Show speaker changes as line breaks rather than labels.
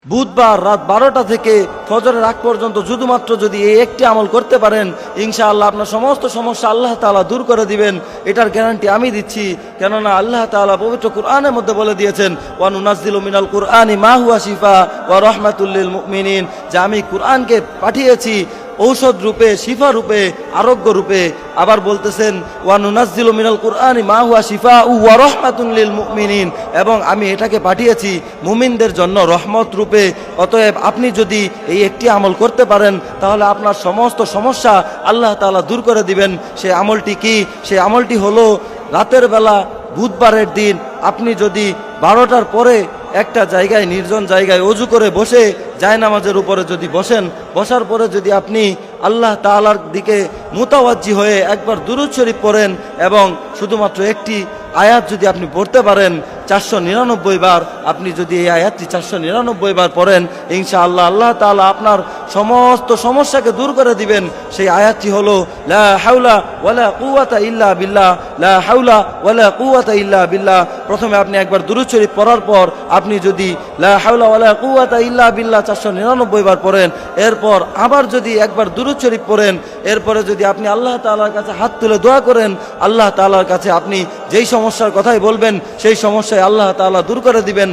বুধবার রাত 12টা থেকে ফজরের আগ পর্যন্ত শুধুমাত্র যদি এই একটি আমল করতে পারেন, ইনশাআল্লাহ আপনার সমস্ত সমস্যা আল্লাহ তাআলা দূর করে দিবেন। এটার গ্যারান্টি আমি দিচ্ছি, কেননা আল্লাহ তাআলা পবিত্র কুরআনের মধ্যে বলে দিয়েছেন, ওয়া নুনাজ্জিলু মিনাল কুরআনি মা হুয়া শিফা ওয়া রাহমাতুল লিল মুমিনিন, যে আমি কুরআনকে পাঠিয়েছি ঔষধ রূপে, শিফা রূপে, আরোগ্য রূপে। আবার বলতেছেন, ওয়া নুনাজ্জিলু মিনাল কুরআনি মা হুয়া শিফা ওয়া রাহমাতুন লিল মুমিনিন, এবং আমি এটাকে পাঠিয়েছি মুমিনদের জন্য রহমত রূপে। অতএব আপনি যদি এই একটি আমল করতে পারেন, তাহলে আপনার সমস্ত সমস্যা আল্লাহ তাআলা দূর করে দিবেন। সেই আমলটি কি? সেই আমলটি হলো, রাতের বেলা বুধবারের দিন আপনি যদি 12টার পরে একটা জায়গায়, নির্জন জায়গায় অজু করে বসে জায়নামাজের উপরে যদি বসেন, বসার পরে যদি আপনি আল্লাহ তাআলার দিকে মুতাওয়াজ্জি হয়ে একবার দুরূদ শরীফ পড়েন, এবং শুধুমাত্র একটি আয়াত যদি আপনি পড়তে পারেন 499 বার, আপনি যদি এই আয়াতটি 499 বার পড়েন, ইনশাআল্লাহ আল্লাহ তাআলা আপনার সমস্ত সমস্যাকে দূর করে দিবেন। সেই আয়াতটি হলো, লা হাওলা ওয়ালা কুওয়াতা ইল্লা বিল্লাহ, লা হাওলা ওয়ালা কুওয়াতা ইল্লা বিল্লাহ। প্রথমে আপনি একবার দুরূদ শরীফ পড়ার পর আপনি যদি লা হাওলা ওয়ালা কুওয়াতা ইল্লা বিল্লাহ 499 বার পড়েন, এরপর আবার যদি একবার দুরূদ শরীফ পড়েন, এরপরে যদি আপনি আল্লাহ তাআলার কাছে হাত তুলে দোয়া করেন, আল্লাহ তাআলার কাছে আপনি যেই সমস্যার কথাই বলবেন, সেই সমস্যায় আল্লাহ তাআলা দূর করে দিবেন।